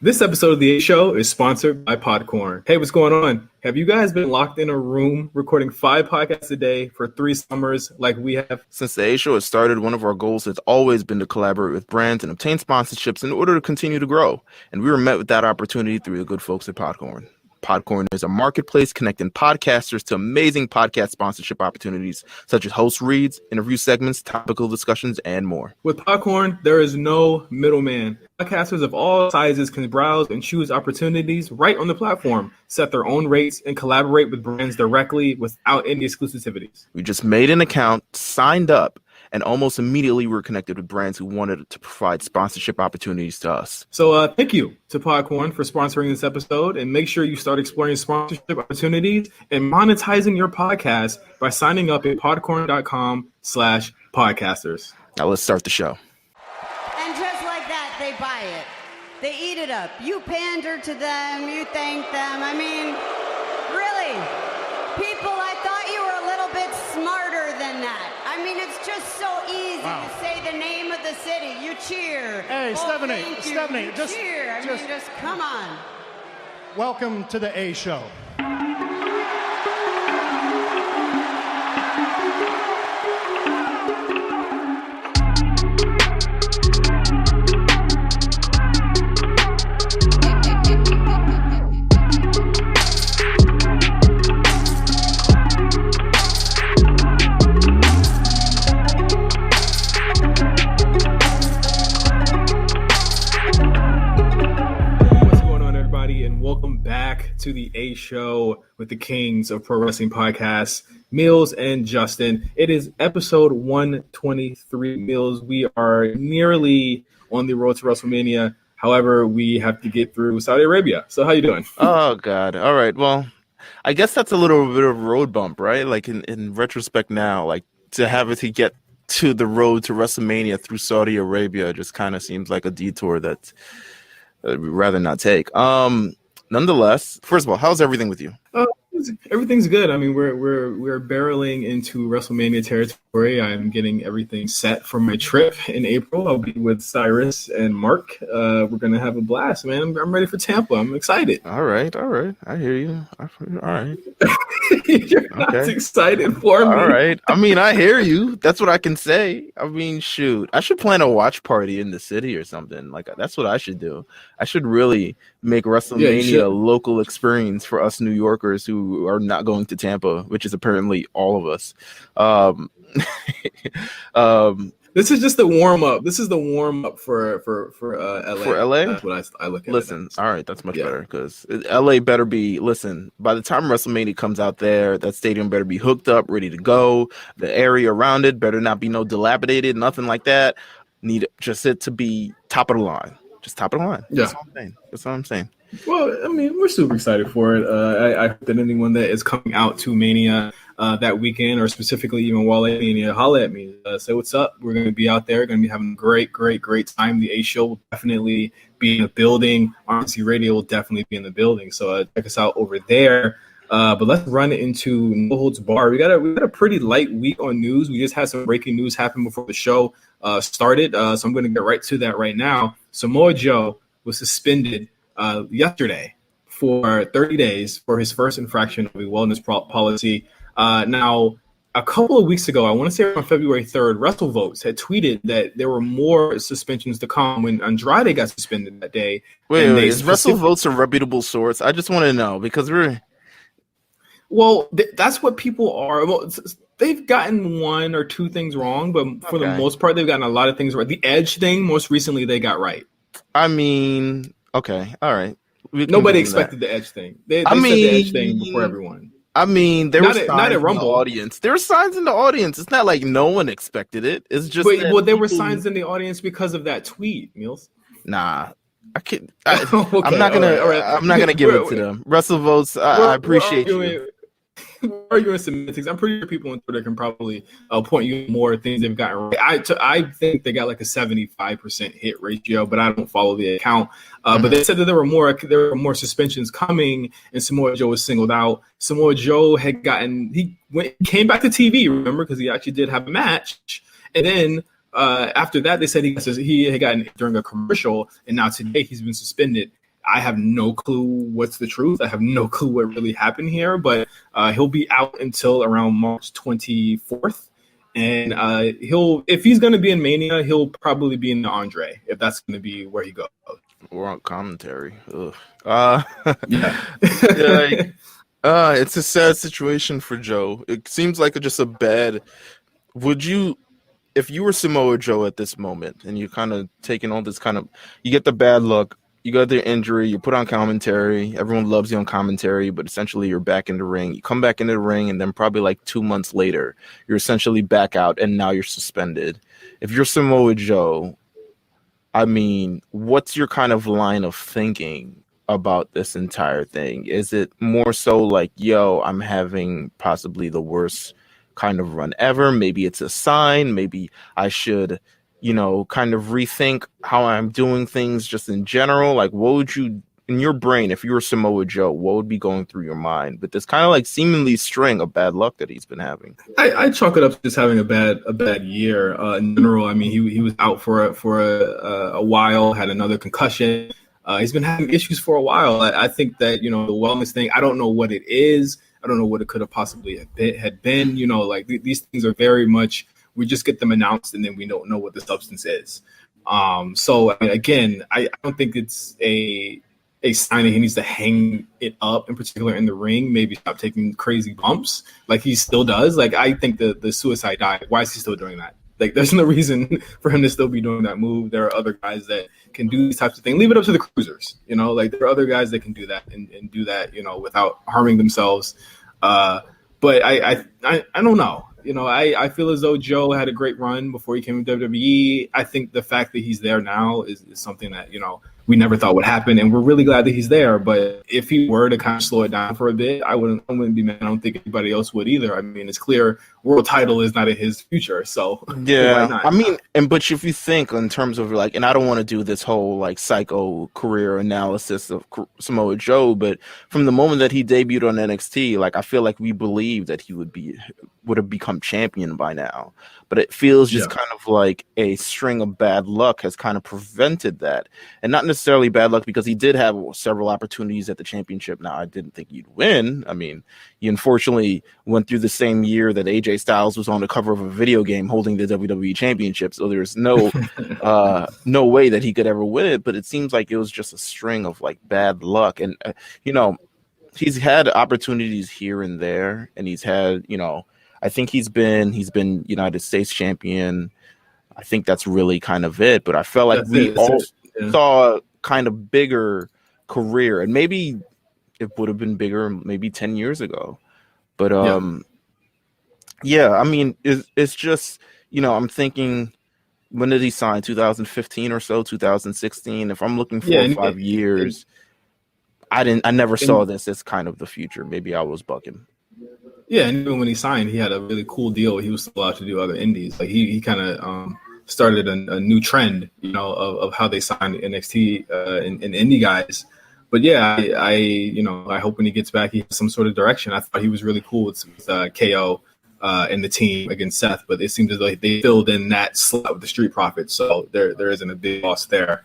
This episode of The A-Show is sponsored by Podcorn. Hey, what's going on? Have you guys been locked in a room recording 5 podcasts a day for 3 summers like we have? Since The A-Show has started, one of our goals has always been to collaborate with brands and obtain sponsorships in order to continue to grow. And we were met with that opportunity through the good folks at Podcorn. Podcorn is a marketplace connecting podcasters to amazing podcast sponsorship opportunities, such as host reads, interview segments, topical discussions, and more. With Podcorn, there is no middleman. Podcasters of all sizes can browse and choose opportunities right on the platform, set their own rates, and collaborate with brands directly without any exclusivities. We just made an account, signed up, and almost immediately we were connected with brands who wanted to provide sponsorship opportunities to us. So thank you to Podcorn for sponsoring this episode, and make sure you start exploring sponsorship opportunities and monetizing your podcast by signing up at podcorn.com/podcasters. Now let's start the show. And just like that, they buy it. They eat it up. You pander to them, you thank them. I mean, really, people, I thought you were a little bit smarter than that. I mean, it's just so easy to say the name of the city. You cheer. Hey, Stephanie, You cheer. I mean, just come on. Welcome to the A-Show. To the A-Show with the kings of pro wrestling podcasts, Meelz and Justin. It is episode 123. Meelz, we are nearly on the road to WrestleMania. However, we have to get through Saudi Arabia. So how you doing? Oh, God. All right. Well, I guess that's a little bit of a road bump, right? Like in retrospect now, like to have it to get to the road to WrestleMania through Saudi Arabia just kind of seems like a detour that we'd rather not take. Nonetheless, first of all, how's everything with you? Everything's good. I mean, we're barreling into WrestleMania territory. I'm getting everything set for my trip in April. I'll be with Cyrus and Mark. We're gonna have a blast, man. I'm ready for Tampa. I'm excited. All right. I hear you. All right. You're not excited for me. All right. I mean, I hear you. That's what I can say. I mean, shoot, I should plan a watch party in the city or something. Like that's what I should do. I should really make WrestleMania a local experience for us New Yorkers who are not going to Tampa, which is apparently all of us. This is just the warm up. This is the warm up for LA. For LA? That's what I look at. Listen, all right, that's much better because LA better be. Listen, by the time WrestleMania comes out there, that stadium better be hooked up, ready to go. The area around it better not be no dilapidated, nothing like that. Need just it to be top of the line. Just top of the line. Yeah. That's what I'm saying. Well, I mean, we're super excited for it. I hope that anyone that is coming out to Mania that weekend, or specifically even while at Mania, holla at me. Say what's up. We're going to be out there. Going to be having a great time. The A-Show will definitely be in the building. RNC Radio will definitely be in the building. So check us out over there. But let's run into No Holds Barred. We got a pretty light week on news. We just had some breaking news happen before the show started. So I'm going to get right to that right now. Samoa Joe was suspended yesterday for 30 days for his first infraction of a wellness policy. Now, a couple of weeks ago, I want to say on February 3rd, WrestleVotes had tweeted that there were more suspensions to come when Andrade got suspended that day. Wait, is WrestleVotes a reputable source? I just want to know because we're... Well, that's what people are. Well, they've gotten 1 or 2 things wrong, but for the most part, they've gotten a lot of things right. The Edge thing, most recently, they got right. I mean... Okay, all right. Nobody expected the Edge thing. They said the Edge thing before everyone. I mean, there were signs not in the audience. There were signs in the audience. It's not like no one expected it. It's just there were signs in the audience because of that tweet, Meelz. Nah, I can't. I'm not gonna. Right. I'm not gonna give it to them. WrestleVotes. I appreciate you. We're arguing semantics. I'm pretty sure people on Twitter can probably point you more things they've gotten right. I think they got like a 75% hit ratio, but I don't follow the account. But they said that there were more suspensions coming, and Samoa Joe was singled out. Samoa Joe had came back to TV, remember, because he actually did have a match, and then after that they said he had gotten during a commercial, and now today he's been suspended. I have no clue what's the truth. I have no clue what really happened here, but he'll be out until around March 24th. And if he's going to be in Mania, he'll probably be in the Andre, if that's going to be where he goes. Or on commentary. Ugh. Yeah. It's a sad situation for Joe. It seems like just a bad. Would you, if you were Samoa Joe at this moment, and you're kind of taking all this you get the bad luck, you got the injury, you put on commentary, everyone loves you on commentary, but essentially you're back in the ring. You come back into the ring, and then probably like 2 months later, you're essentially back out, and now you're suspended. If you're Samoa Joe, I mean, what's your kind of line of thinking about this entire thing? Is it more so like, yo, I'm having possibly the worst kind of run ever? Maybe it's a sign. Maybe I should, kind of rethink how I'm doing things just in general. Like, what would you, in your brain, if you were Samoa Joe, what would be going through your mind with this kind of like seemingly string of bad luck that he's been having? I chalk it up to just having a bad year in general. I mean, he was out for a while, had another concussion. He's been having issues for a while. I think that, the wellness thing, I don't know what it is. I don't know what it could have possibly had been. Like these things are very much, we just get them announced and then we don't know what the substance is. So I mean, again, I don't think it's a sign that he needs to hang it up, in particular in the ring, maybe stop taking crazy bumps like he still does. Like, I think the suicide dive, why is he still doing that? Like, there's no reason for him to still be doing that move. There are other guys that can do these types of things. Leave it up to the cruisers, like there are other guys that can do that and do that, without harming themselves. But I don't know. I feel as though Joe had a great run before he came to WWE. I think the fact that he's there now is something that, we never thought would happen, and we're really glad that he's there. But if he were to kind of slow it down for a bit, I wouldn't be mad. I don't think anybody else would either. I mean, it's clear world title is not in his future, so yeah. Why not? I mean, but if you think in terms of like, and I don't want to do this whole like psycho career analysis of Samoa Joe, but from the moment that he debuted on NXT, like I feel like we believed that he would have become champion by now. But it feels just kind of like a string of bad luck has kind of prevented that. And not necessarily bad luck, because he did have several opportunities at the championship. Now, I didn't think he'd win. I mean, he unfortunately went through the same year that AJ Styles was on the cover of a video game holding the WWE championship. So there's no no way that he could ever win it. But it seems like it was just a string of like bad luck. And, he's had opportunities here and there, and he's had, I think he's been United States champion. I think that's really kind of it. But I felt like we all saw a kind of bigger career, and maybe it would have been bigger maybe 10 years ago. But I mean, it's just, I'm thinking, when did he sign? 2015 or so, 2016. If I'm looking for 5 years, I never saw this as kind of the future. Maybe I was bugging. Yeah, and even when he signed, he had a really cool deal. He was allowed to do other indies. Like he kind of started a new trend, of how they signed NXT and indie guys. But yeah, I hope when he gets back, he has some sort of direction. I thought he was really cool with KO and the team against Seth, but it seems as though they filled in that slot with the Street Profits, so there isn't a big loss there.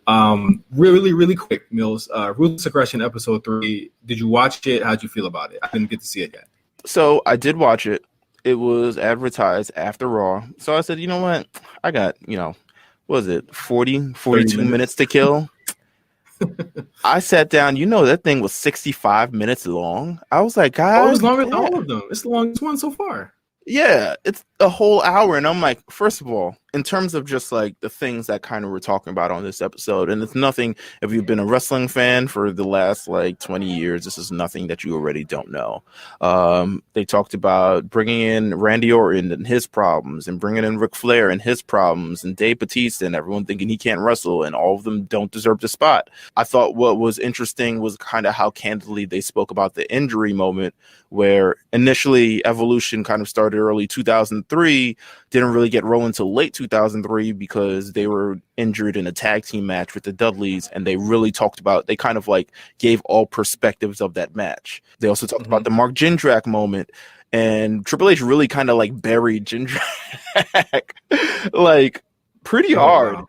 Really, really quick, Meelz. Ruthless Aggression episode 3. Did you watch it? How'd you feel about it? I didn't get to see it yet. So I did watch it. It was advertised after Raw. So I said, you know what? I got, what was it, 42 minutes to kill? I sat down. That thing was 65 minutes long. I was like, guys. It was longer than all of them. It's the longest one so far. Yeah, it's a whole hour. And I'm like, first of all, in terms of just like the things that kind of we're talking about on this episode, and it's nothing, if you've been a wrestling fan for the last like 20 years, this is nothing that you already don't know. They talked about bringing in Randy Orton and his problems, and bringing in Ric Flair and his problems, and Dave Bautista, and everyone thinking he can't wrestle, and all of them don't deserve the spot. I thought what was interesting was kind of how candidly they spoke about the injury moment, where initially Evolution kind of started early 2003, didn't really get rolling until late 2003 because they were injured in a tag team match with the Dudleys, and they really talked about, they kind of like gave all perspectives of that match. They also talked about the Mark Jindrak moment, and Triple H really kind of like buried Jindrak like pretty hard.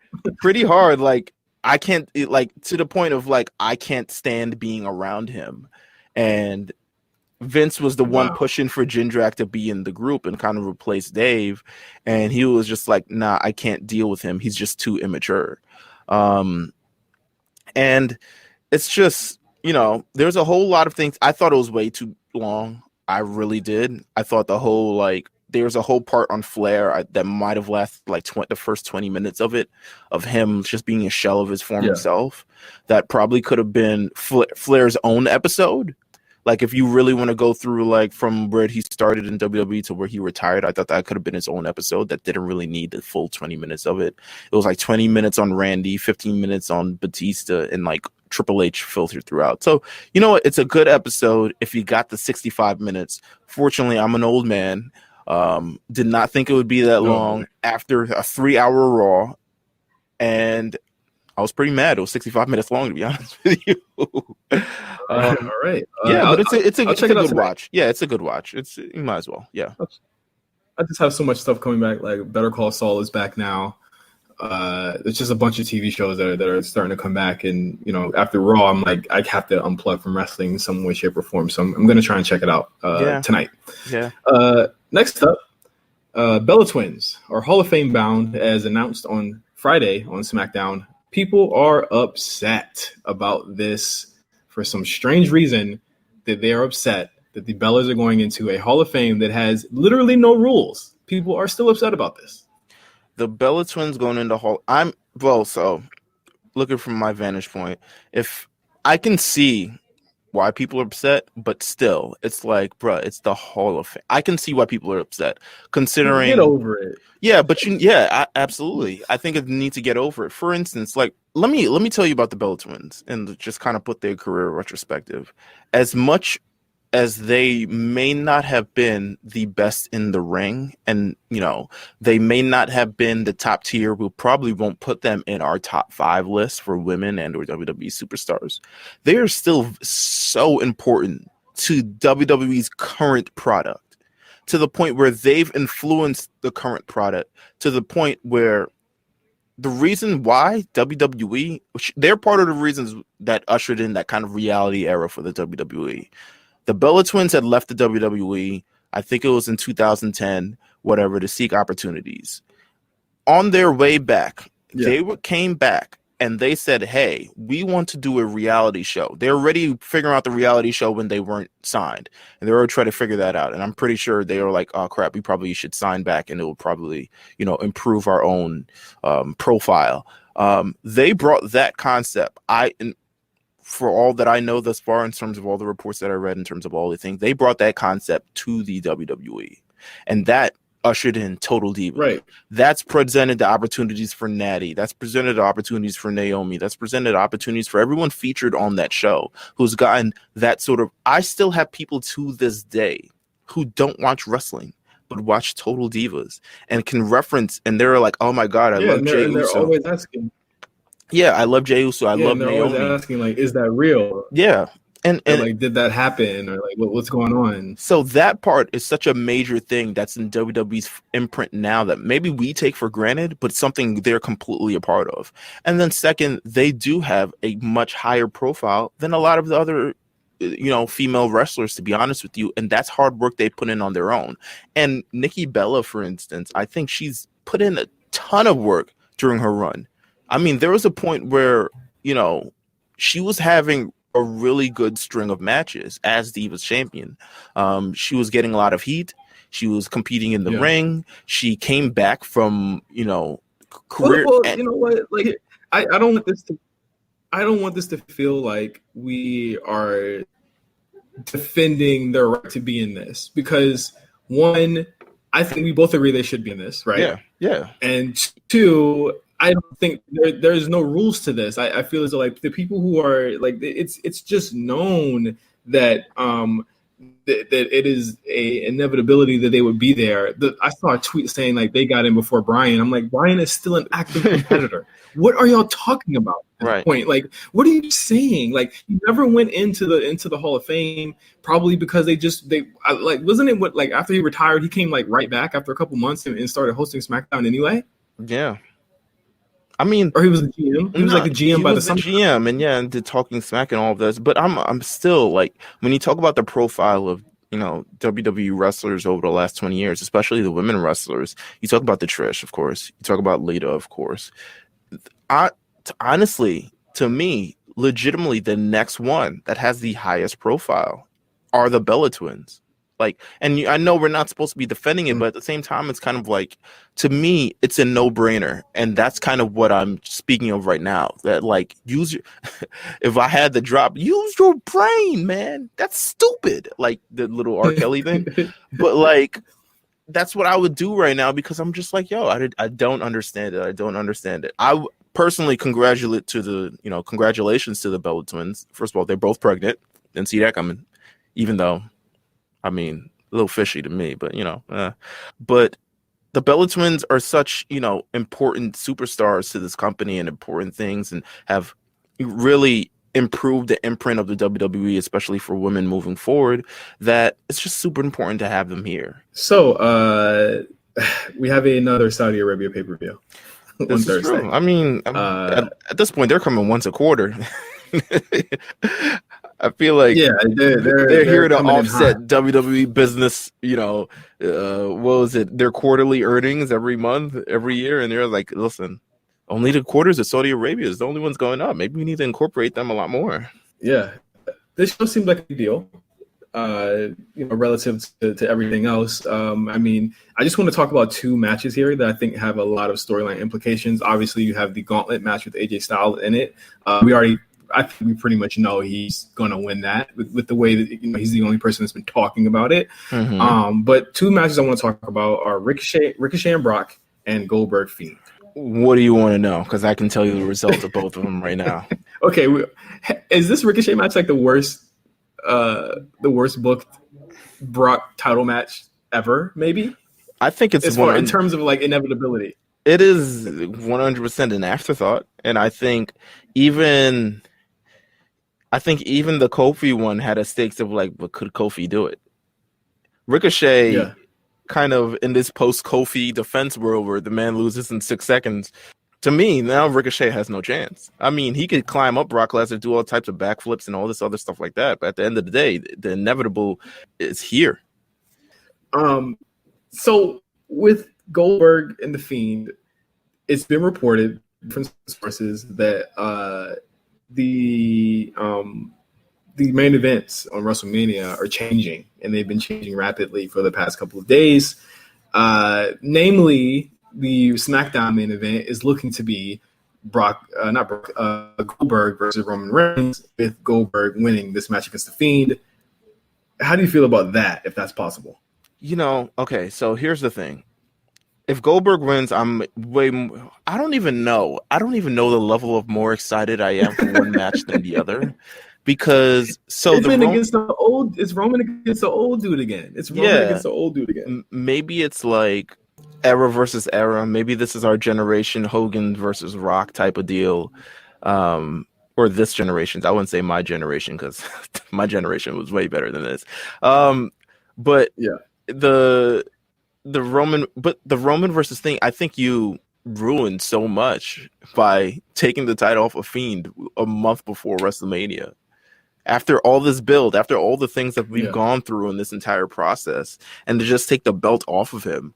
Like, I can't to the point of like I can't stand being around him, and Vince was the one Wow. pushing for Jindrak to be in the group and kind of replace Dave, and he was just like, nah, I can't deal with him. He's just too immature. And it's just, there's a whole lot of things. I thought it was way too long. I really did. I thought there's a whole part on Flair that might have lasted like the first 20 minutes of it, of him just being a shell of his former self. That probably could have been Flair's own episode. Like, if you really want to go through, like, from where he started in WWE to where he retired, I thought that could have been his own episode that didn't really need the full 20 minutes of it. It was like 20 minutes on Randy, 15 minutes on Batista, and like Triple H filtered throughout. So, you know what? It's a good episode if you got the 65 minutes. Fortunately, I'm an old man. Did not think it would be that long after a 3-hour Raw. And I was pretty mad. It was 65 minutes long, to be honest with you. All right. Yeah, but it's a good tonight. watch. Yeah, it's a good watch. You might as well. Yeah. I just have so much stuff coming back. Like Better Call Saul is back now. It's just a bunch of TV shows that are starting to come back. And, after Raw, I'm like, I have to unplug from wrestling in some way, shape, or form. So I'm going to try and check it out tonight. Yeah. Next up, Bella Twins are Hall of Fame bound, as announced on Friday on SmackDown. People are upset about this for some strange reason. That they are upset that the Bellas are going into a Hall of Fame that has literally no rules. People are still upset about this. The Bella Twins going into Hall. So looking from my vantage point, if I can see why people are upset, but still, it's like, bruh, it's the Hall of Fame. I can see why people are upset, considering. Get over it. Yeah, but absolutely. I think it needs to get over it. For instance, like let me tell you about the Bella Twins and just kind of put their career in retrospective. As much as they may not have been the best in the ring, and they may not have been the top tier, we probably won't put them in our top 5 list for women and or WWE superstars. They are still so important to WWE's current product, to the point where they've influenced the current product, to the point where the reason why WWE, they're part of the reasons that ushered in that kind of reality era for the WWE. The Bella Twins had left the WWE, I think it was in 2010, whatever, to seek opportunities. On their way back, they came back and they said, hey, we want to do a reality show. They're already figuring out the reality show when they weren't signed. And they were trying to figure that out. And I'm pretty sure they were like, oh, crap, we probably should sign back and it will probably, improve our own profile. They brought that concept. For all that I know thus far, in terms of all the reports that I read, in terms of all the things, they brought that concept to the WWE, and that ushered in Total Divas. Right. That's presented the opportunities for Natty. That's presented the opportunities for Naomi. That's presented opportunities for everyone featured on that show who's gotten that sort of. I still have people to this day who don't watch wrestling but watch Total Divas and can reference, and they're like, "Oh my god, I love Jey Uso." They're always asking. Yeah, I love Jey Uso. I love they're Naomi. Always asking, like, is that real? Yeah. And like, did that happen? Or like, what's going on? So that part is such a major thing that's in WWE's imprint now that maybe we take for granted, but something they're completely a part of. And then second, they do have a much higher profile than a lot of the other, female wrestlers, to be honest with you. And that's hard work they put in on their own. And Nikki Bella, for instance, I think she's put in a ton of work during her run. I mean, there was a point where, she was having a really good string of matches as Divas champion. She was getting a lot of heat. She was competing in the ring. She came back from, career. Well, you know what? Like, I don't want this to feel like we are defending their right to be in this, because one, I think we both agree they should be in this, right? Yeah. And two, I don't think there's no rules to this. I feel as though like the people who are like, it's just known that that it is a inevitability that they would be there. I saw a tweet saying like they got in before Brian. I'm like, Brian is still an active competitor. What are y'all talking about at this point? Like, what are you saying? Like, he never went into the Hall of Fame, probably because wasn't it what, like, after he retired, he came like right back after a couple months and started hosting SmackDown anyway? Yeah. I mean, Or he was the GM. He was like the GM he by the was the Sun. GM, and yeah, and did talking smack and all of this. But I'm still like, when you talk about the profile of WWE wrestlers over the last 20 years, especially the women wrestlers, you talk about the Trish, of course, you talk about Lita, of course. Honestly, to me, legitimately, the next one that has the highest profile are the Bella Twins. Like, and I know we're not supposed to be defending it, but at the same time, it's kind of like, to me, it's a no-brainer, and that's kind of what I'm speaking of right now. That, like, if I had the drop, use your brain, man. That's stupid. Like the little R. Kelly thing, but like, that's what I would do right now, because I'm just like, yo, I don't understand it. I don't understand it. Personally congratulations to the Bella Twins. First of all, they're both pregnant. Didn't see that coming, even though, I mean, a little fishy to me, but but the Bella Twins are such, important superstars to this company and important things, and have really improved the imprint of the WWE, especially for women moving forward, that it's just super important to have them here. So we have another Saudi Arabia pay-per-view on This is Thursday. true. I mean, at this point, they're coming once a quarter. I feel like they're here to offset WWE business, what was it, their quarterly earnings every month, every year, and they're like, listen, only the quarters of Saudi Arabia is the only ones going up. Maybe we need to incorporate them a lot more. Yeah, this show seemed like a big deal, relative to everything else. I mean, I just want to talk about two matches here that I think have a lot of storyline implications. Obviously, you have the gauntlet match with AJ Styles in it. I think we pretty much know he's going to win that with the way that he's the only person that's been talking about it. Mm-hmm. But two matches I want to talk about are Ricochet and Brock, and Goldberg Fiend. What do you want to know? Because I can tell you the results of both of them right now. Okay, is this Ricochet match like the worst booked Brock title match ever? Maybe. I think it's in terms of like inevitability. It is 100% an afterthought, and I think even the Kofi one had a stakes of like, but could Kofi do it? Ricochet, kind of in this post-Kofi defense world where the man loses in 6 seconds, to me, now Ricochet has no chance. I mean, he could climb up Brock Lesnar, do all types of backflips and all this other stuff like that, but at the end of the day, the inevitable is here. So with Goldberg and The Fiend, it's been reported from sources that the main events on WrestleMania are changing, and they've been changing rapidly for the past couple of days. Namely, the SmackDown main event is looking to be Goldberg versus Roman Reigns, with Goldberg winning this match against The Fiend. How do you feel about that, if that's possible? Okay, so here's the thing. If Goldberg wins, I'm way more, I don't even know the level of more excited I am for one match than the other. Because it's Roman against the old dude again. Maybe it's like era versus era. Maybe this is our generation, Hogan versus Rock type of deal. Or this generation. I wouldn't say my generation, because my generation was way better than this. But yeah, the Roman versus thing, I think you ruined so much by taking the title off of Fiend a month before WrestleMania. After all this build, after all the things that we've gone through in this entire process, and to just take the belt off of him,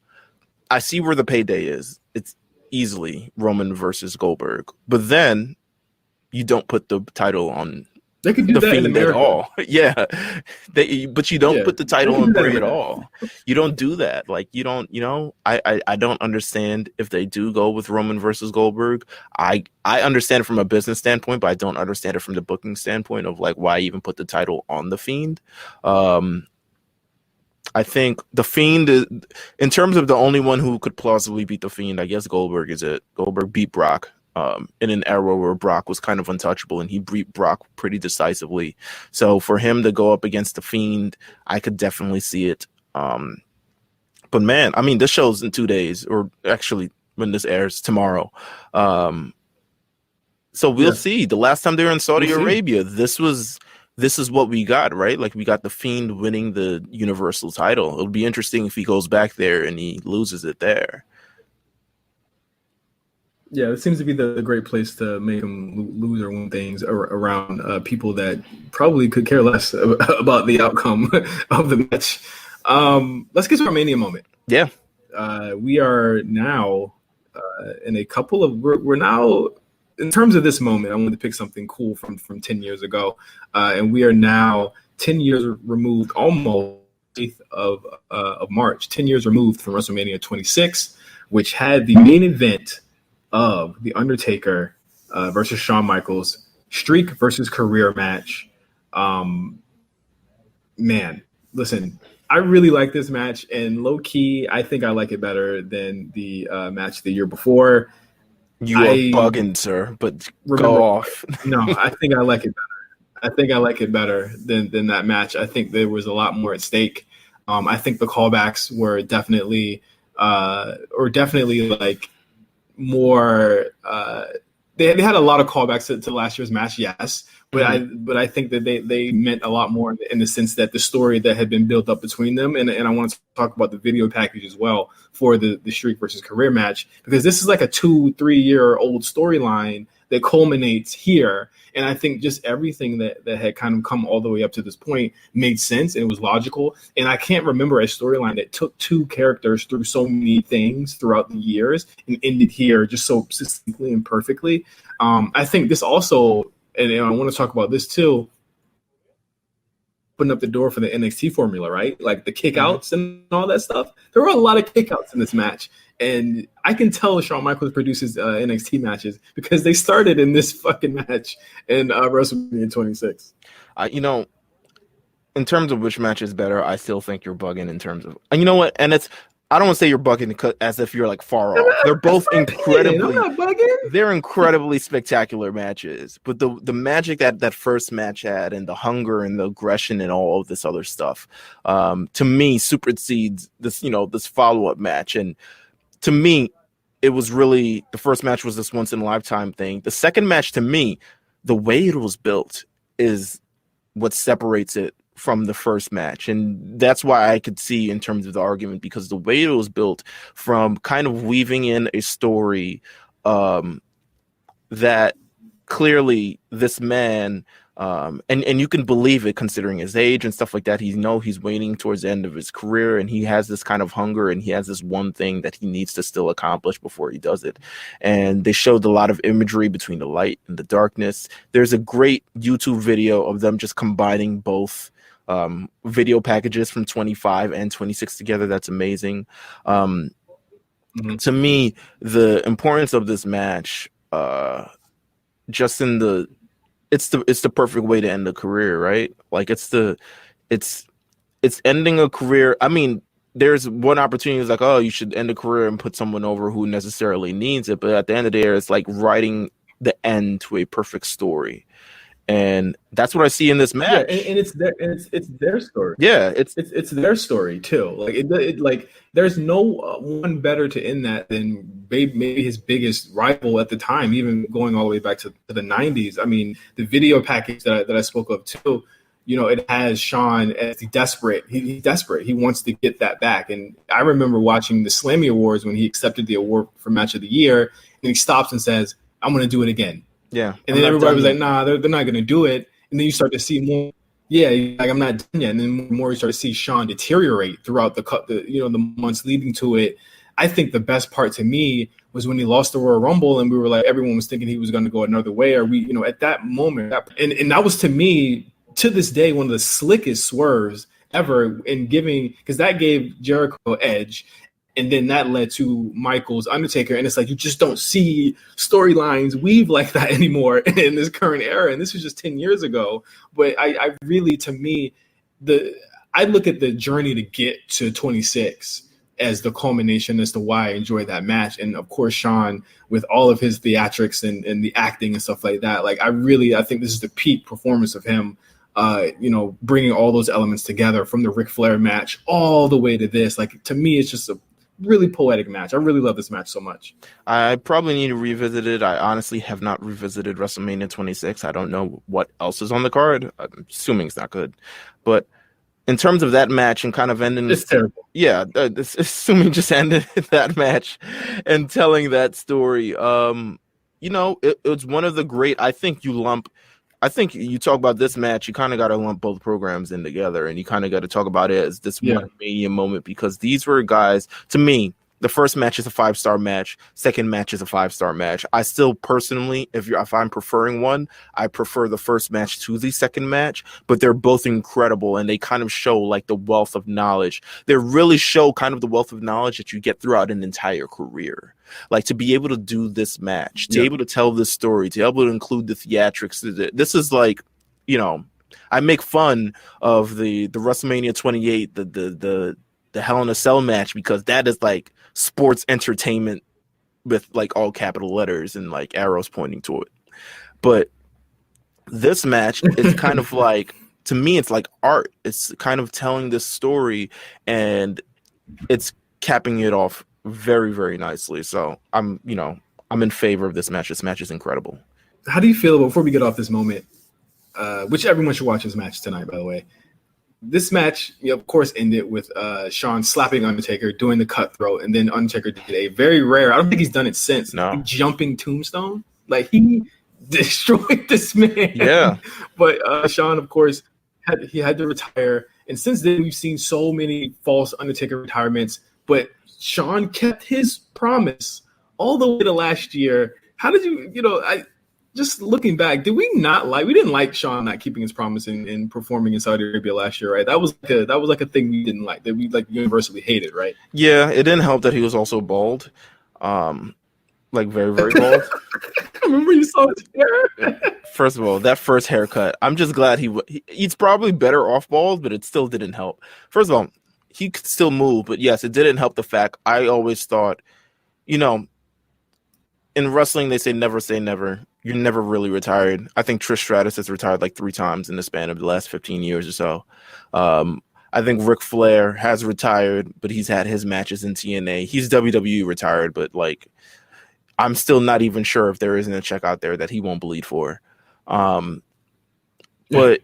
I see where the payday is. It's easily Roman versus Goldberg. But then you don't put the title on They could do the that Fiend in America. At all. But you don't put the title on Bray at all. You don't do that. Like, you don't, I don't understand if they do go with Roman versus Goldberg. I understand it from a business standpoint, but I don't understand it from the booking standpoint of like, why even put the title on the Fiend. I think the Fiend is, in terms of the only one who could plausibly beat the Fiend, I guess Goldberg is it. Goldberg beat Brock. In an era where Brock was kind of untouchable, and he beat Brock pretty decisively. So for him to go up against the Fiend, I could definitely see it. But man, I mean, this show's in 2 days, or actually when this airs, tomorrow. So we'll see. The last time they were in Saudi Arabia, this is what we got, right? Like, we got the Fiend winning the Universal title. It'll be interesting if he goes back there and he loses it there. Yeah, it seems to be the great place to make them lose or win things around people that probably could care less about the outcome of the match. Let's get to our Mania moment. Yeah. We are now in a couple of we're now in terms of this moment. I wanted to pick something cool from 10 years ago, and we are now 10 years removed, almost 8th of March, 10 years removed from WrestleMania 26, which had the main event of The Undertaker versus Shawn Michaels, streak versus career match. Man, listen, I really like this match, and low key, I think I like it better than the match the year before. You are bugging, sir, but go off. No, I think I like it better. I think I like it better than that match. I think there was a lot more at stake. I think the callbacks were definitely like more. They had a lot of callbacks to last year's match, yes, but I think that they meant a lot more in the sense that the story that had been built up between them, and I want to talk about the video package as well for the streak versus career match, because this is like a 2-3 year old storyline that culminates here. And I think just everything that had kind of come all the way up to this point made sense and it was logical. And I can't remember a storyline that took two characters through so many things throughout the years and ended here just so succinctly and perfectly. I think this also, and I want to talk about this too, opened up the door for the NXT formula, right? Like the kickouts and all that stuff. There were a lot of kickouts in this match. And I can tell Shawn Michaels produces NXT matches because they started in this fucking match in WrestleMania 26. In terms of which match is better, I still think you're bugging in terms of, and you know what? And I don't want to say you're bugging as if you're like far off. They're both they're incredibly spectacular matches. But the magic that first match had, and the hunger and the aggression and all of this other stuff, to me supersedes this, this follow-up match. And to me, it was really, the first match was this once in a lifetime thing. The second match, to me, the way it was built is what separates it from the first match. And that's why I could see in terms of the argument, because the way it was built, from kind of weaving in a story that clearly this man, and you can believe it considering his age and stuff like that. He's waning towards the end of his career, and he has this kind of hunger, and he has this one thing that he needs to still accomplish before he does it. And they showed a lot of imagery between the light and the darkness. There's a great YouTube video of them just combining both video packages from 25 and 26 together. That's amazing. To me, the importance of this match, just in the, it's the perfect way to end a career, right? Like it's ending a career. I mean, there's one opportunity, it's like, oh, you should end a career and put someone over who necessarily needs it. But at the end of the day, it's like writing the end to a perfect story. And that's what I see in this match. Yeah, and it's their story. Yeah, it's their story too. Like there's no one better to end that than maybe his biggest rival at the time, even going all the way back to the 90s. I mean, the video package that I spoke of too, it has Shawn as desperate. He's desperate. He wants to get that back. And I remember watching the Slammy Awards when he accepted the award for Match of the Year, and he stops and says, "I'm going to do it again." Yeah. And then everybody was like, nah, they're not going to do it. And then you start to see more. Yeah, like, I'm not done yet. And then more you start to see Shawn deteriorate throughout the months leading to it. I think the best part to me was when he lost the Royal Rumble, and we were like, everyone was thinking he was going to go another way. Or at that moment. And that was, to me, to this day, one of the slickest swerves ever in giving, because that gave Jericho edge. And then that led to Michaels, Undertaker. And it's like, you just don't see storylines weave like that anymore in this current era. And this was just 10 years ago. But I really, to me, I look at the journey to get to 26 as the culmination as to why I enjoy that match. And of course, Shawn, with all of his theatrics and the acting and stuff like that, like I think this is the peak performance of him. Bringing all those elements together, from the Ric Flair match all the way to this. Like, to me, it's just a really poetic match. I really love this match so much. I probably need to revisit it. I honestly have not revisited WrestleMania 26. I don't know what else is on the card. I'm assuming it's not good. But in terms of that match and kind of ending, It's terrible. Yeah, assuming just ended that match and telling that story. It's one of the great. I think you talk about this match, you kind of got to lump both programs in together, and you kind of got to talk about it as this one Mania moment, because these were guys, to me, the first match is a 5-star match. Second match is a 5-star match. I still personally, if I'm preferring one, I prefer the first match to the second match, but they're both incredible, and they kind of show like the wealth of knowledge. They really show kind of the wealth of knowledge that you get throughout an entire career. Like, to be able to do this match, to be able to tell this story, to be able to include the theatrics. This is like, I make fun of the WrestleMania 28, the Hell in a Cell match, because that is like sports entertainment with like all capital letters and like arrows pointing to it. But this match is kind of like, to me, it's like art. It's kind of telling this story, and it's capping it off very, very nicely. So I'm in favor of this match. This match is incredible. How do you feel, before we get off this moment, which everyone should watch this match tonight, by the way? This match, of course, ended with Shawn slapping Undertaker, doing the cutthroat, and then Undertaker did a very rare, I don't think he's done it since, jumping tombstone. Like, he destroyed this man. Yeah. But Shawn, of course, had to retire. And since then, we've seen so many false Undertaker retirements. But Shawn kept his promise all the way to last year. How did just looking back, we didn't like Shawn not keeping his promise and performing in Saudi Arabia last year, right? That was like a thing we didn't like, that we like universally hated, right? Yeah, it didn't help that he was also bald. Like very, very bald. I remember you saw his hair. First of all, that first haircut, I'm just glad he's probably better off bald, but it still didn't help. First of all, he could still move, but yes, it didn't help the fact I always thought, in wrestling, they say never. You're never really retired. I think Trish Stratus has retired like 3 times in the span of the last 15 years or so. I think Ric Flair has retired, but he's had his matches in TNA. He's WWE retired, but like, I'm still not even sure if there isn't a check out there that he won't bleed for. But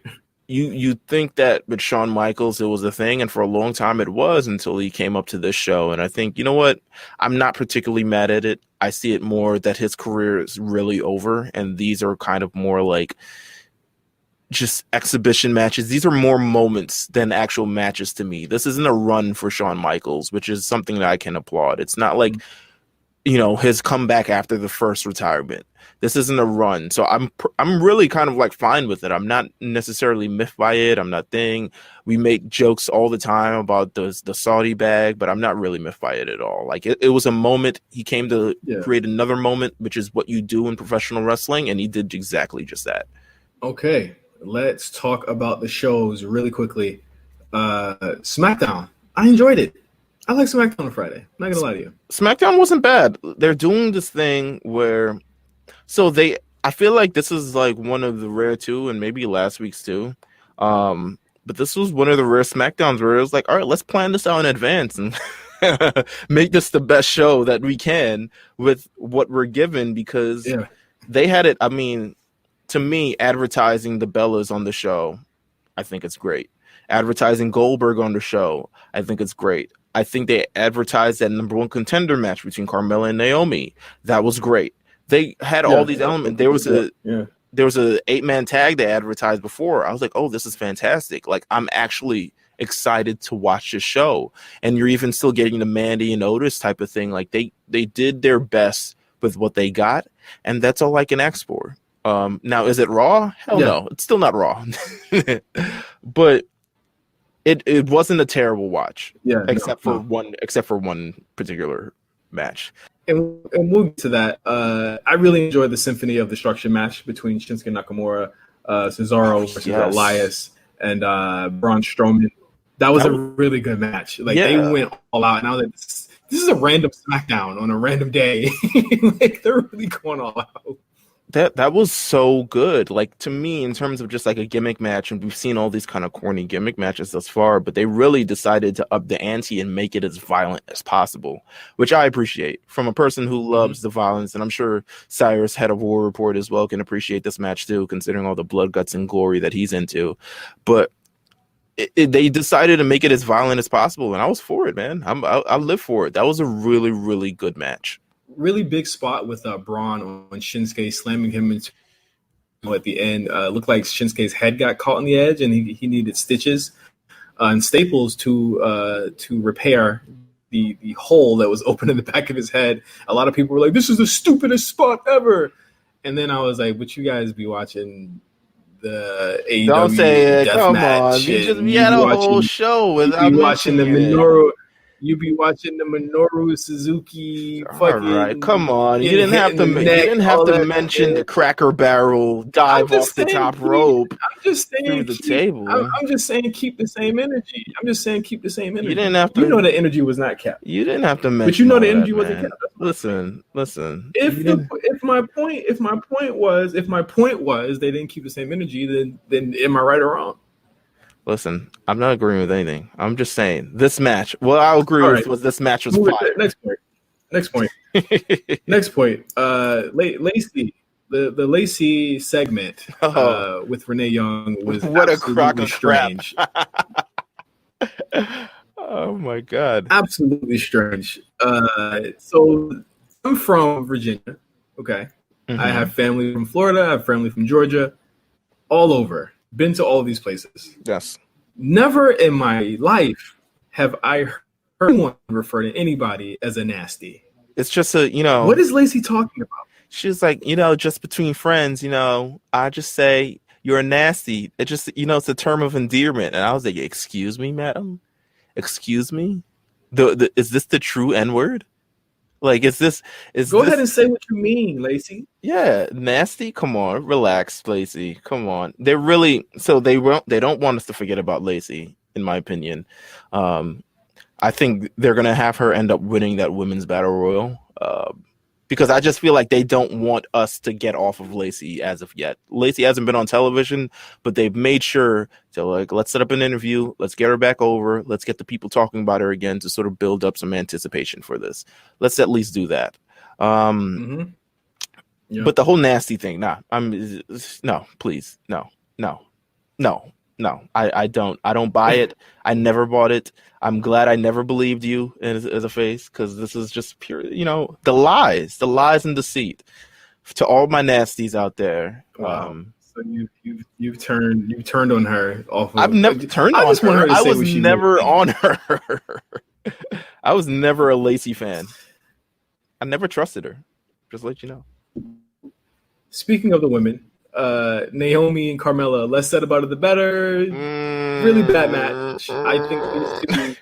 you think that with Shawn Michaels, it was a thing, and for a long time it was, until he came up to this show. And I think, you know what? I'm not particularly mad at it. I see it more that his career is really over, and these are kind of more like just exhibition matches. These are more moments than actual matches to me. This isn't a run for Shawn Michaels, which is something that I can applaud. It's not like, his comeback after the first retirement. This isn't a run. So I'm really kind of like fine with it. I'm not necessarily miffed by it. I'm not we make jokes all the time about the Saudi bag, but I'm not really miffed by it at all. Like, it was a moment. He came to create another moment, which is what you do in professional wrestling, and he did exactly just that. Okay, let's talk about the shows really quickly. SmackDown. I enjoyed it. I like SmackDown on Friday. I'm not gonna lie to you. SmackDown wasn't bad. They're doing this thing where, I feel like this is like one of the rare too, and maybe last week's too. But this was one of the rare SmackDowns where it was like, all right, let's plan this out in advance and make this the best show that we can with what we're given, because they had it. I mean, to me, advertising the Bellas on the show, I think it's great. Advertising Goldberg on the show, I think it's great. I think they advertised that number 1 contender match between Carmella and Naomi. That was great. They had all these elements. There was a 8-man tag they advertised before. I was like, oh, this is fantastic. Like, I'm actually excited to watch this show. And you're even still getting the Mandy and Otis type of thing. Like, they did their best with what they got, and that's all I can ask for. Now, is it Raw? Hell no. It's still not Raw. But it wasn't a terrible watch. Except for one particular match. And we'll get to that. I really enjoyed the Symphony of Destruction match between Shinsuke Nakamura, Cesaro versus Elias, and Braun Strowman. That was a really good match. Like, they went all out. And I was like, this is a random SmackDown on a random day. Like, they're really going all out. That was so good. Like, to me, in terms of just like a gimmick match, and we've seen all these kind of corny gimmick matches thus far, but they really decided to up the ante and make it as violent as possible, which I appreciate from a person who loves the violence. And I'm sure Cyrus, head of War Report, as well, can appreciate this match too, considering all the blood, guts, and glory that he's into. But they decided to make it as violent as possible, and I was for it, man. I live for it. That was a really, really good match. Really big spot with Braun on Shinsuke, slamming him into at the end. Looked like Shinsuke's head got caught on the edge, and he needed stitches and staples to repair the hole that was open in the back of his head. A lot of people were like, "This is the stupidest spot ever," and then I was like, "Would you guys be watching the AEW Don't say it. Come on. We had a whole show without watching the mentioning it. Minoru. You be watching the Minoru Suzuki. All right, come on. You didn't have to mention the Cracker Barrel dive off the top rope. I'm just saying through the table. I'm just saying keep the same energy. You didn't have to. You know the energy was not kept. You didn't have to mention. But you know the energy wasn't kept. Listen. If my point was they didn't keep the same energy, then am I right or wrong? Listen, I'm not agreeing with anything. I'm just saying this match. What I'll agree with was this match was fire. Next point. Lacey, the Lacey segment with Renee Young was what a crock of strange. Oh my god, absolutely strange. So I'm from Virginia. Okay, I have family from Florida. I have family from Georgia. All over. Been to all of these places. Yes. Never in my life have I heard anyone refer to anybody as a nasty. It's just what is Lacey talking about? She's like, just between friends, I just say you're a nasty. It just, it's a term of endearment. And I was like, excuse me, madam? Excuse me? Is this the true N-word? Like, Go ahead and say what you mean, Lacey. Yeah, nasty. Come on, relax, Lacey. Come on. They're really they don't want us to forget about Lacey, in my opinion. I think they're gonna have her end up winning that women's battle royal. Because I just feel like they don't want us to get off of Lacey as of yet. Lacey hasn't been on television, but they've made sure to let's set up an interview, let's get her back over, let's get the people talking about her again to sort of build up some anticipation for this. Let's at least do that. But the whole nasty thing, please, no. I don't buy it. I never bought it. I'm glad I never believed you as a face, because this is just pure, the lies and deceit. To all my nasties out there. Wow. So you've turned on her. I've never turned on her. I was never on her. I was never a Lacey fan. I never trusted her. Just to let you know. Speaking of the women. Naomi and Carmella, less said about it the better. Really bad match. I think these two.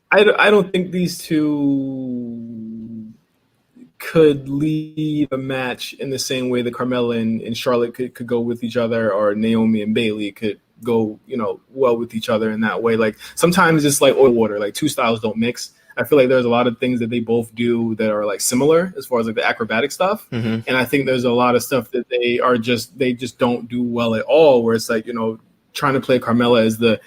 I don't think these two could lead a match in the same way that Carmella and Charlotte could go with each other, or Naomi and Bayley could go, well with each other in that way. Like sometimes it's like oil water, like two styles don't mix. I feel like there's a lot of things that they both do that are like similar as far as like the acrobatic stuff. And I think there's a lot of stuff that they just don't do well at all, where it's like, trying to play Carmella as the,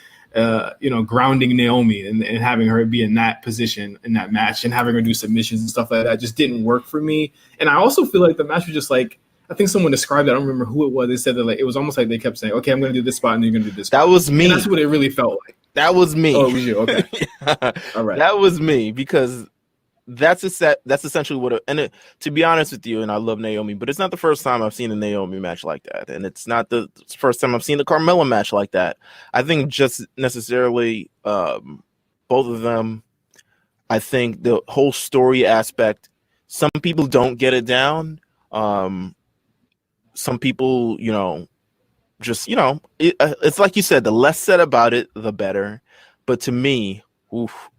grounding Naomi and having her be in that position in that match and having her do submissions and stuff like that just didn't work for me. And I also feel like the match was just like, I think someone described it. I don't remember who it was. They said that like, it was almost like they kept saying, okay, I'm going to do this spot and you're going to do this spot. That was me. And that's what it really felt like. That was me. Oh, it was you. Okay. All right. That was me, because that's essentially what. To be honest with you, and I love Naomi, but it's not the first time I've seen a Naomi match like that, and it's not the first time I've seen a Carmella match like that. I think just necessarily both of them. I think the whole story aspect. Some people don't get it down. Some people, it's like you said, the less said about it, the better. But to me,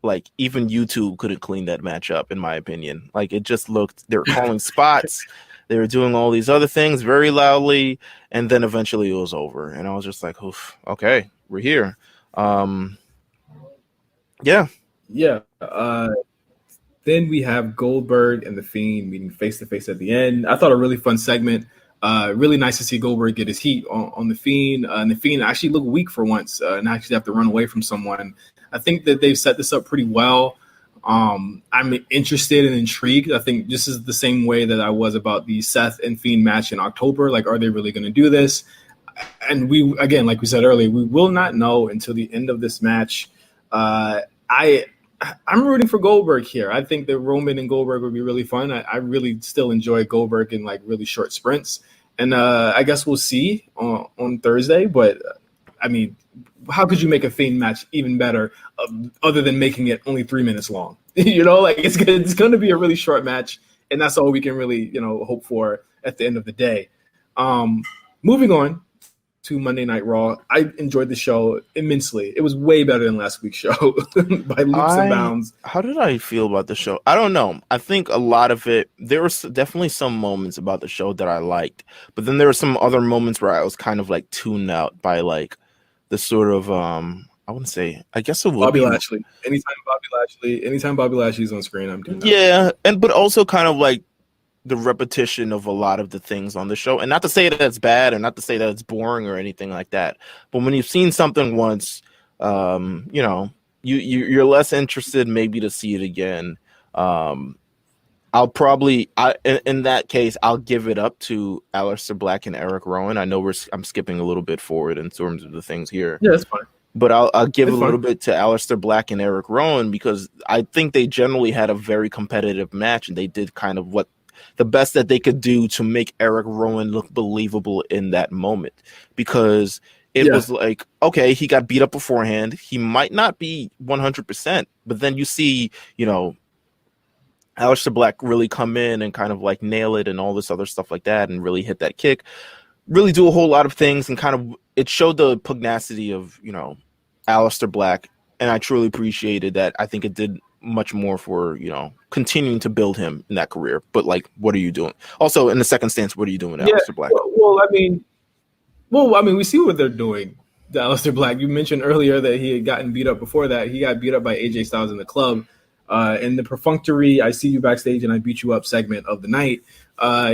like even YouTube couldn't clean that match up, in my opinion. Like it just looked, they were calling spots, they were doing all these other things very loudly, and then eventually it was over. And I was just like, oof, okay, we're here. Yeah. Then we have Goldberg and The Fiend meeting face to face at the end. I thought a really fun segment. Really nice to see Goldberg get his heat on The Fiend. And The Fiend actually looked weak for once and actually have to run away from someone. I think that they've set this up pretty well. I'm interested and intrigued. I think this is the same way that I was about the Seth and Fiend match in October. Like, are they really going to do this? and we, again, like we said earlier, we will not know until the end of this match. I'm rooting for Goldberg here. I think that Roman and Goldberg would be really fun. I really still enjoy Goldberg in like really short sprints, and I guess we'll see on Thursday. But I mean, how could you make a Fiend match even better, other than making it only 3 minutes long? Like it's going to be a really short match, and that's all we can really hope for at the end of the day. Moving on to Monday Night Raw. I enjoyed the show immensely. It was way better than last week's show by leaps and bounds. How did I feel about the show? I don't know. I think a lot of it, there was definitely some moments about the show that I liked, but then there were some other moments where I was kind of like tuned out by like the sort of, I wouldn't say, I guess it would Bobby be Lashley. Anytime Bobby Lashley's on screen, I'm tuned out. Yeah, but also kind of like the repetition of a lot of the things on the show. And not to say that it's bad or not to say that it's boring or anything like that, but when you've seen something once, you're less interested maybe to see it again. I'll probably, in that case, I'll give it up to Aleister Black and Eric Rowan. I know I'm skipping a little bit forward in terms of the things here. Yeah, that's fine. But I'll give a little bit to Aleister Black and Eric Rowan because I think they generally had a very competitive match, and they did kind of the best that they could do to make Eric Rowan look believable in that moment, because it was like, okay, he got beat up beforehand. He might not be 100%, but then you see, Aleister Black really come in and kind of like nail it and all this other stuff like that and really hit that kick, really do a whole lot of things, and kind of it showed the pugnacity of, Aleister Black, and I truly appreciated that. I think it did much more for, continuing to build him in that career. But like, what are you doing? Also, in the second stance, what are you doing with Aleister Black? Well, I mean, we see what they're doing to Aleister Black. You mentioned earlier that he had gotten beat up before that. He got beat up by AJ Styles in the club. In the perfunctory "I see you backstage and I beat you up" segment of the night,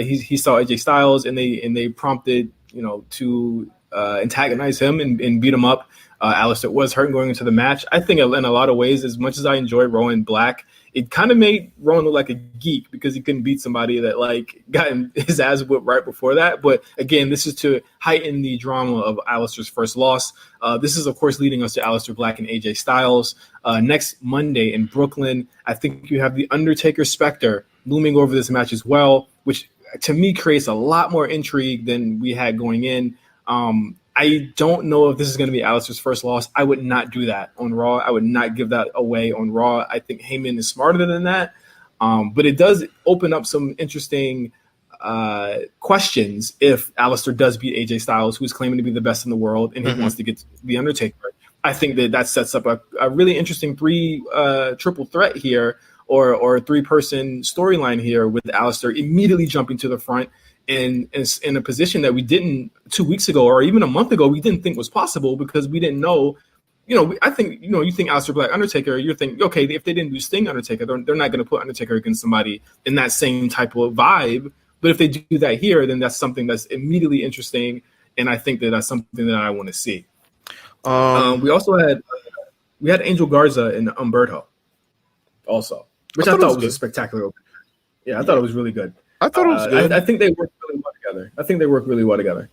he saw AJ Styles and they prompted to antagonize him and beat him up. Aleister was hurt going into the match. I think in a lot of ways, as much as I enjoy Rowan Black, it kind of made Rowan look like a geek because he couldn't beat somebody that like got his ass whipped right before that. But again, this is to heighten the drama of Aleister's first loss. This is, of course, leading us to Aleister Black and AJ Styles. Next Monday in Brooklyn, I think you have the Undertaker Spectre looming over this match as well, which to me creates a lot more intrigue than we had going in. I don't know if this is going to be Aleister's first loss. I would not do that on Raw. I would not give that away on Raw. I think Heyman is smarter than that. But it does open up some interesting questions if Aleister does beat AJ Styles, who's claiming to be the best in the world, and he wants to get the Undertaker. I think that sets up a really interesting triple threat here, or three-person storyline here with Aleister immediately jumping to the front in a position that we didn't 2 weeks ago or even a month ago, we didn't think was possible because we didn't know. I think, you think Aleister Black Undertaker, you think, okay, if they didn't do Sting Undertaker, they're not going to put Undertaker against somebody in that same type of vibe. But if they do that here, then that's something that's immediately interesting. And I think that's something that I want to see. We also had Angel Garza and Umberto also, which I thought was a spectacular opening. Yeah, I thought it was really good. I thought it was good. I think they work really well together.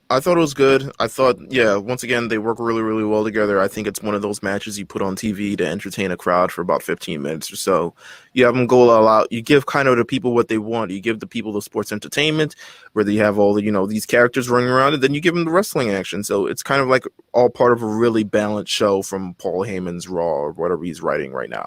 I thought it was good. I thought, once again, they work really, really well together. I think it's one of those matches you put on TV to entertain a crowd for about 15 minutes or so. You have them go all out. You give kind of the people what they want. You give the people the sports entertainment, where you have all the, these characters running around, and then you give them the wrestling action. So it's kind of like all part of a really balanced show from Paul Heyman's Raw or whatever he's writing right now.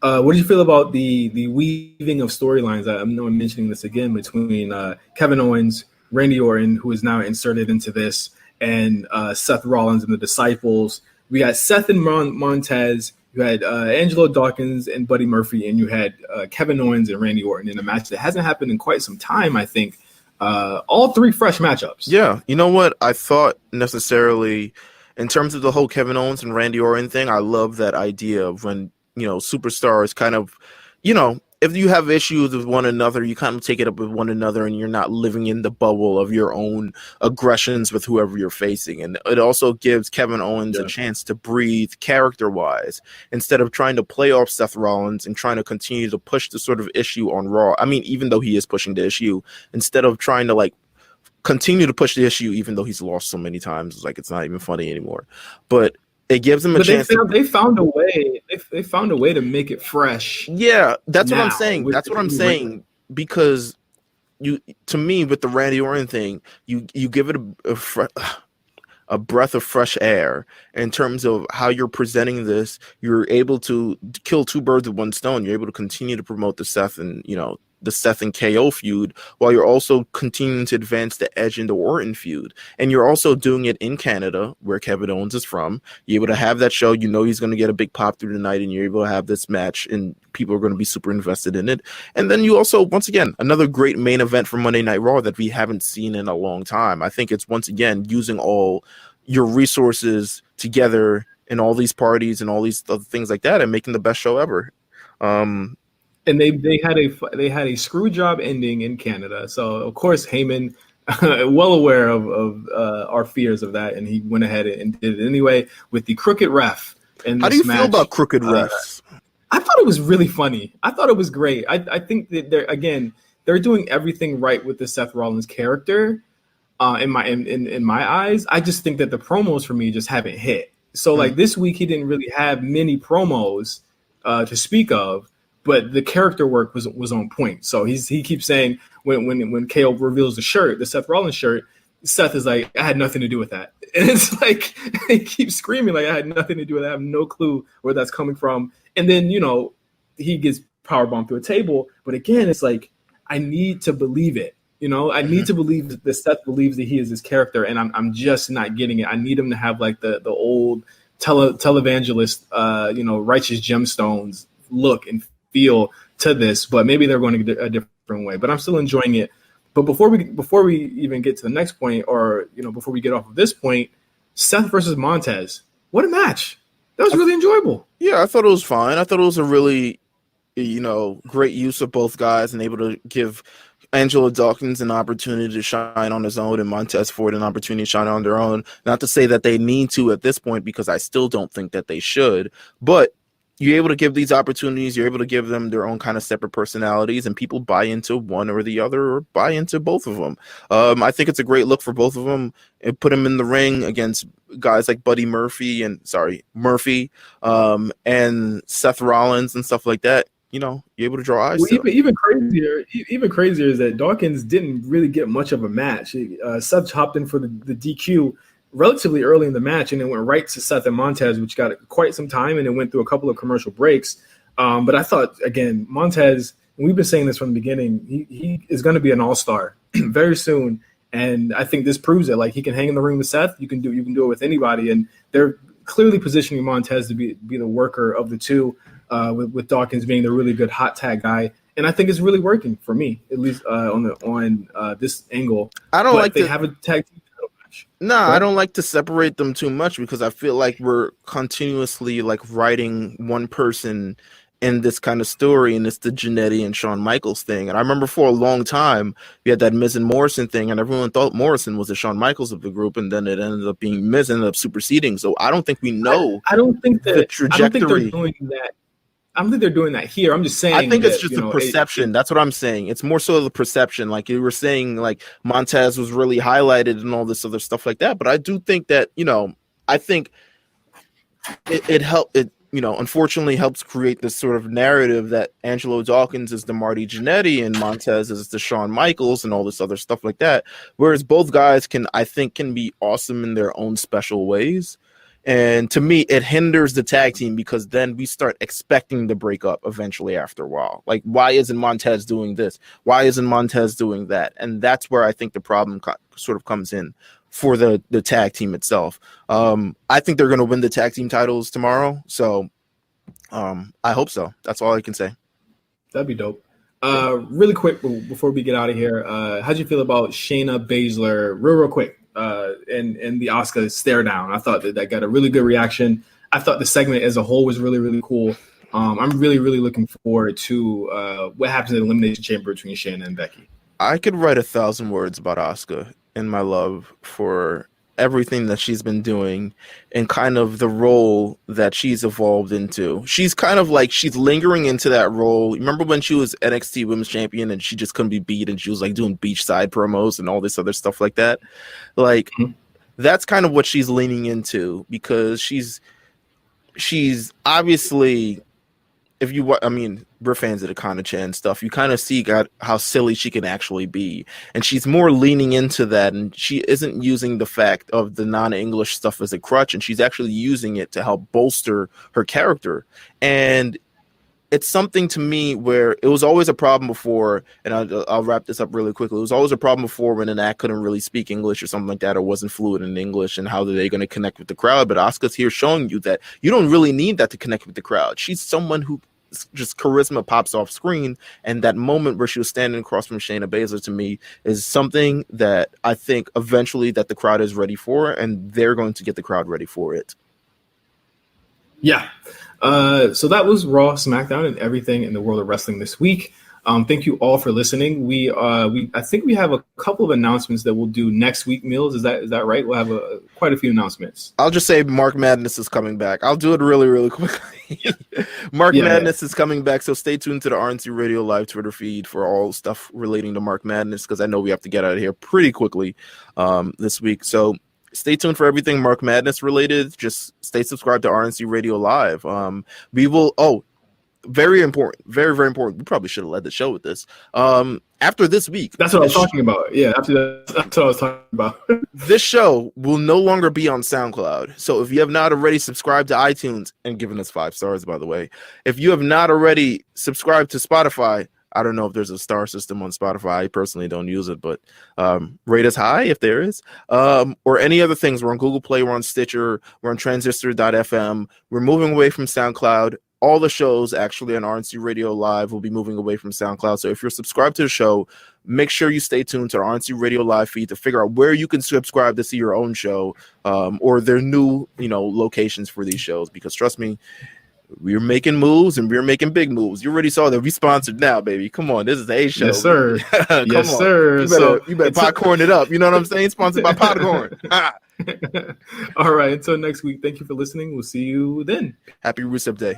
What do you feel about the weaving of storylines? I know I'm mentioning this again between Kevin Owens, Randy Orton, who is now inserted into this, and Seth Rollins and the Disciples. We got Seth and Montez. You had Angelo Dawkins and Buddy Murphy, and you had Kevin Owens and Randy Orton in a match that hasn't happened in quite some time, I think. All three fresh matchups. Yeah. You know what? I thought necessarily in terms of the whole Kevin Owens and Randy Orton thing, I love that idea of when superstars kind of, if you have issues with one another, you kind of take it up with one another and you're not living in the bubble of your own aggressions with whoever you're facing. And it also gives Kevin Owens a chance to breathe character-wise instead of trying to play off Seth Rollins and trying to continue to push the sort of issue on Raw. I mean, even though he is pushing the issue, instead of trying to continue to push the issue, even though he's lost so many times. It's like it's not even funny anymore. But it gives him a chance. They found a way. They found a way to make it fresh. Yeah, that's what I'm saying. That's what I'm saying. Because to me, with the Randy Orton thing, you give it a breath of fresh air in terms of how you're presenting this. You're able to kill two birds with one stone. You're able to continue to promote the Seth and KO feud, while you're also continuing to advance the Edge and the Orton feud. And you're also doing it in Canada, where Kevin Owens is from. You're able to have that show. He's going to get a big pop through the night, and you're able to have this match, and people are going to be super invested in it. And then you also, once again, another great main event for Monday Night Raw that we haven't seen in a long time. I think it's, once again, using all your resources together in all these parties and all these other things like that, and making the best show ever. And they had a screw job ending in Canada, so of course Heyman, well aware of our fears of that, and he went ahead and did it anyway with the crooked ref. How do you feel about crooked refs? I thought it was really funny. I thought it was great. I think that they're doing everything right with the Seth Rollins character. In my eyes, I just think that the promos for me just haven't hit. So like this week, he didn't really have many promos to speak of. But the character work was on point. So he keeps saying when KO reveals the shirt, the Seth Rollins shirt, Seth is like, I had nothing to do with that. And it's like he keeps screaming like I had nothing to do with that. I have no clue where that's coming from. And then he gets powerbombed through a table. But again, it's like I need to believe it. I need to believe that Seth believes that he is his character, and I'm just not getting it. I need him to have like the old televangelist, righteous gemstones look and feel to this, but maybe they're going to get a different way. But I'm still enjoying it. But before we even get to the next point, or before we get off of this point, Seth versus Montez, what a match! That was really enjoyable. Yeah, I thought it was fine. I thought it was a really, great use of both guys, and able to give Angelo Dawkins an opportunity to shine on his own, and Montez Ford an opportunity to shine on their own. Not to say that they need to at this point, because I still don't think that they should, but you're able to give these opportunities. You're able to give them their own kind of separate personalities, and people buy into one or the other, or buy into both of them. I think it's a great look for both of them. And put them in the ring against guys like Murphy and Seth Rollins and stuff like that. You're able to draw eyes. Even crazier is that Dawkins didn't really get much of a match. Seth hopped in for the DQ relatively early in the match, and it went right to Seth and Montez, which got quite some time, and it went through a couple of commercial breaks. But I thought, again, Montez, and we've been saying this from the beginning, he is going to be an all-star very soon, and I think this proves it. Like, he can hang in the ring with Seth. You can do it with anybody, and they're clearly positioning Montez to be the worker of the two, with Dawkins being the really good hot tag guy. And I think it's really working for me, at least on this angle. I don't like they have a tag team. I don't like to separate them too much, because I feel like we're continuously like writing one person in this kind of story, and it's the Jannetty and Shawn Michaels thing. And I remember for a long time we had that Miz and Morrison thing, and everyone thought Morrison was the Shawn Michaels of the group, and then it ended up being Miz, ended up superseding. So I don't think we know. I don't think the trajectory. I don't think they're doing that. I don't think they're doing that here. I'm just saying. I think it's just the perception. That's what I'm saying. It's more so the perception. Like you were saying, like Montez was really highlighted and all this other stuff like that. But I do think that, I think it helped. It, unfortunately helps create this sort of narrative that Angelo Dawkins is the Marty Jannetty and Montez is the Shawn Michaels and all this other stuff like that. Whereas both guys can be awesome in their own special ways. And to me, it hinders the tag team, because then we start expecting the breakup eventually after a while. Like, why isn't Montez doing this? Why isn't Montez doing that? And that's where I think the problem sort of comes in for the tag team itself. I think they're going to win the tag team titles tomorrow. So I hope so. That's all I can say. That'd be dope. Really quick before we get out of here, how'd you feel about Shayna Baszler? Real quick. And the Asuka stare down. I thought that got a really good reaction. I thought the segment as a whole was really, really cool. I'm really, really looking forward to what happens in the Elimination Chamber between Shayna and Becky. I could write 1,000 words about Asuka and my love for everything that she's been doing and kind of the role that she's evolved into. She's kind of like she's lingering into that role. Remember when she was NXT Women's Champion and she just couldn't be beat and she was like doing beachside promos and all this other stuff like that? Like that's kind of what she's leaning into, because she's obviously, if you, I mean, we're fans of the Kana-chan stuff, you kind of see how silly she can actually be. And she's more leaning into that, and she isn't using the fact of the non-English stuff as a crutch, and she's actually using it to help bolster her character. And it's something to me where it was always a problem before, and I'll wrap this up really quickly. It was always a problem before when an act couldn't really speak English or something like that, or wasn't fluent in English, and how are they going to connect with the crowd? But Asuka's here showing you that you don't really need that to connect with the crowd. She's someone who just charisma pops off screen, and that moment where she was standing across from Shayna Baszler, to me, is something that I think eventually that the crowd is ready for, and they're going to get the crowd ready for it. Yeah. So that was Raw, SmackDown, and everything in the world of wrestling this week. Thank you all for listening. I think we have a couple of announcements that we'll do next week. Meelz, is that right? We'll have quite a few announcements. I'll just say Mark Madness is coming back. I'll do it really, really quickly. Mark Madness is coming back, so stay tuned to the RNC Radio Live Twitter feed for all stuff relating to Mark Madness, because I know we have to get out of here pretty quickly this week. So stay tuned for everything Mark Madness related. Just stay subscribed to RNC Radio Live. We will. Very important. Very, very important. We probably should have led the show with this. After this week. That's what I was talking about. Yeah, that's what I was talking about. This show will no longer be on SoundCloud. So if you have not already subscribed to iTunes, and given us 5 stars, by the way, if you have not already subscribed to Spotify, I don't know if there's a star system on Spotify. I personally don't use it, but rate us high if there is. Or any other things. We're on Google Play. We're on Stitcher. We're on Transistor.fm. We're moving away from SoundCloud. All the shows actually on RNC Radio Live will be moving away from SoundCloud. So if you're subscribed to the show, make sure you stay tuned to the RNC Radio Live feed to figure out where you can subscribe to see your own show, or their new, locations for these shows. Because trust me, we're making moves, and we're making big moves. You already saw that we sponsored now, baby. Come on, this is the A show. Yes, sir. Yes, sir. You better popcorn it up. You know what I'm saying? Sponsored by Popcorn. All right. Until next week, thank you for listening. We'll see you then. Happy Rusev Day.